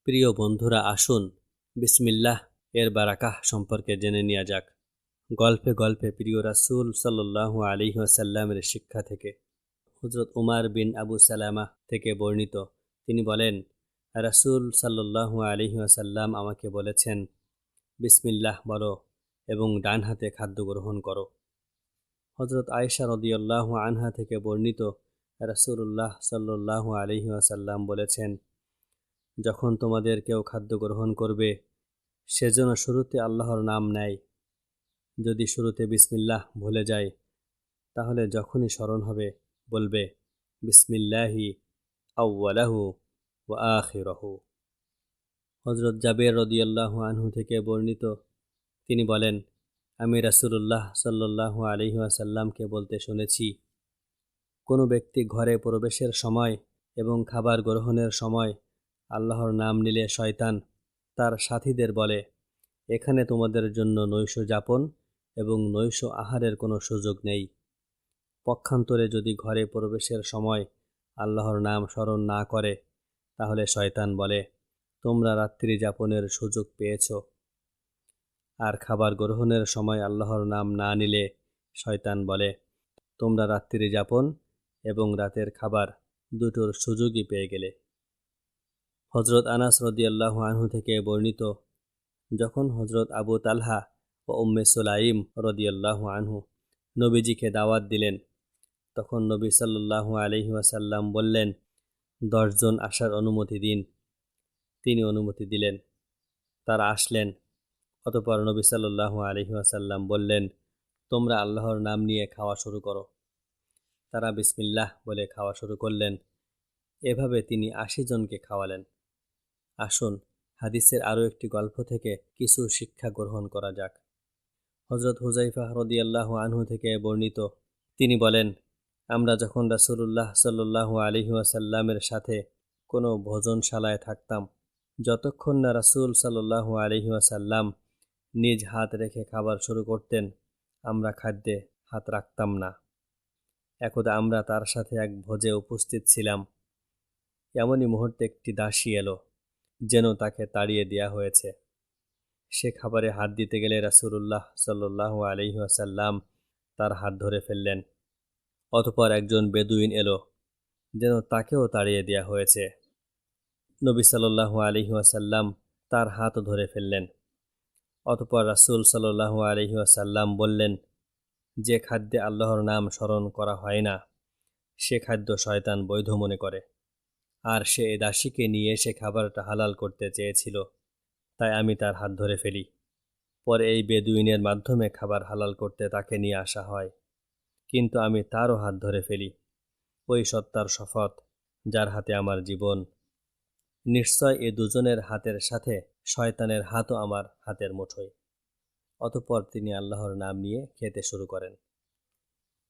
প্রিয় বন্ধুরা, আসুন বিসমিল্লাহ এর বারাকাহ সম্পর্কে জেনে নেওয়া যাক। গল্পে গল্পে প্রিয় রাসূল সাল্লাল্লাহু আলাইহি ওয়াসাল্লামের শিক্ষা থেকে। হযরত উমার বিন আবু সালামা থেকে বর্ণিত, তিনি বলেন, রাসূল সাল্লাল্লাহু আলাইহি ওয়াসাল্লাম আমাকে বলেছেন, বিসমিল্লাহ বলো এবং ডান হাতে খাদ্য গ্রহণ করো। হযরত আয়েশা রাদিয়াল্লাহু আনহা থেকে বর্ণিত, রাসূলুল্লাহ সাল্লাল্লাহু আলাইহি ওয়াসাল্লাম বলেছেন, যখন তোমাদের কেউ খাদ্য গ্রহণ করবে, সে যেন শুরুতে আল্লাহর নাম নেয়। যদি শুরুতে বিসমিল্লাহ ভুলে যায়, তাহলে যখনই স্মরণ হবে বলবে, বিসমিল্লাহি আউয়ালাহু ওয়া আখিরাহু। হযরত জাবের রাদিয়াল্লাহু আনহু থেকে বর্ণিত, তিনি বলেন, আমি রাসূলুল্লাহ সাল্লাল্লাহু আলাইহি ওয়াসাল্লামকে বলতে শুনেছি, কোনো ব্যক্তি ঘরে প্রবেশের সময় এবং খাবার গ্রহণের সময় আল্লাহর নাম নিলে শয়তান তার সাথীদের বলে, এখানে তোমাদের জন্য নৈশ যাপন এবং নৈশ আহারের কোনো সুযোগ নেই। পক্ষান্তরে যদি ঘরে প্রবেশের সময় আল্লাহর নাম স্মরণ না করে, তাহলে শয়তান বলে, তোমরা রাত্রি যাপনের সুযোগ পেয়েছ। আর খাবার গ্রহণের সময় আল্লাহর নাম না নিলে শয়তান বলে, তোমরা রাত্রি যাপন এবং রাতের খাবার দুটোর সুযোগই পেয়ে গেলে। হযরত আনাস রাদিয়াল্লাহু আনহু থেকে বর্ণিত, যখন হযরত আবু তালহা ও উম্মে সুলাইম রাদিয়াল্লাহু আনহু নবীজিকে দাওয়াত দিলেন, তখন নবী সাল্লাল্লাহু আলাইহি ওয়াসাল্লাম বললেন, 10 জন আসার অনুমতি দিন। তিনি অনুমতি দিলেন। তারা আসলেন। অতঃপর নবী সাল্লাল্লাহু আলাইহি ওয়াসাল্লাম বললেন, তোমরা আল্লাহর নাম নিয়ে খাওয়া শুরু করো। তারা বিসমিল্লাহ বলে খাওয়া শুরু করলেন। এভাবে তিনি 80 জনকে খাওয়ালেন। আসুন হাদিসের আরও একটি গল্প থেকে কিছু শিক্ষা গ্রহণ করা যাক। হযরত হুযায়ফা রাদিয়াল্লাহু আনহু থেকে বর্ণিত, তিনি বলেন, আমরা যখন রাসূলুল্লাহ সাল্লাল্লাহু আলাইহি ওয়াসাল্লামের সাথে কোনো ভোজনশালায় থাকতাম, যতক্ষণ না রাসূল সাল্লাল্লাহু আলাইহি ওয়াসাল্লাম নিজ হাত রেখে খাবার শুরু করতেন, আমরা খাদ্যে হাত রাখতাম না। একদা আমরা তার সাথে এক ভোজে উপস্থিত ছিলাম। এমনই মুহূর্তে একটি দাসী এলো, যেন তাকে তাড়িয়ে দেয়া হয়েছে। সে খাবারে হাত দিতে গেলে রাসূলুল্লাহ সাল্লাল্লাহু আলাইহি ওয়াসাল্লাম তার হাত ধরে ফেললেন। অতঃপর একজন বেদুইন এলো, যেন তাকেও তাড়িয়ে দেয়া হয়েছে। নবী সাল্লাল্লাহু আলাইহি ওয়াসাল্লাম তার হাত ধরে ফেললেন। অতঃপর রাসূল সাল্লাল্লাহু আলাইহি ওয়াসাল্লাম বললেন, যে খাদ্যে আল্লাহর নাম স্মরণ করা হয় না, সে খাদ্য শয়তান বৈধ মনে করে। আর সে এ দাসীকে নিয়ে এসে খাবারটা হালাল করতে চেয়েছিল, তাই আমি তার হাত ধরে ফেলি। পরে এই বেদুইনের মাধ্যমে খাবার হালাল করতে তাকে নিয়ে আসা হয়, কিন্তু আমি তারও হাত ধরে ফেলি। ওই সত্তার শপথ, যার হাতে আমার জীবন, নিশ্চয় এ দুজনের হাতের সাথে শয়তানের হাতও আমার হাতের মুঠোয়। অতঃপর তিনি আল্লাহর নাম নিয়ে খেতে শুরু করেন।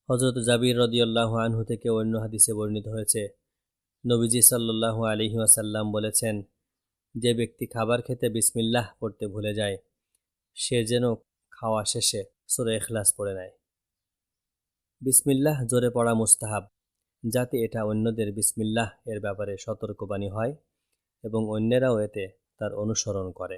হযরত জাবির রাদিয়াল্লাহু আনহু থেকে অন্য হাদিসে বর্ণিত হয়েছে, নবীজি সাল্লাল্লাহু আলাইহি ওয়াসাল্লাম বলেছেন, যে ব্যক্তি খাবার খেতে বিসমিল্লাহ পড়তে ভুলে যায়, সে যেন খাওয়া শেষে সূরা ইখলাস পড়ে নেয়। বিসমিল্লাহ জোরে পড়া মুস্তাহাব, যাতে এটা অন্যদের বিসমিল্লাহ এর ব্যাপারে সতর্কবাণী হয় এবং অন্যেরাও এতে তার অনুসরণ করে।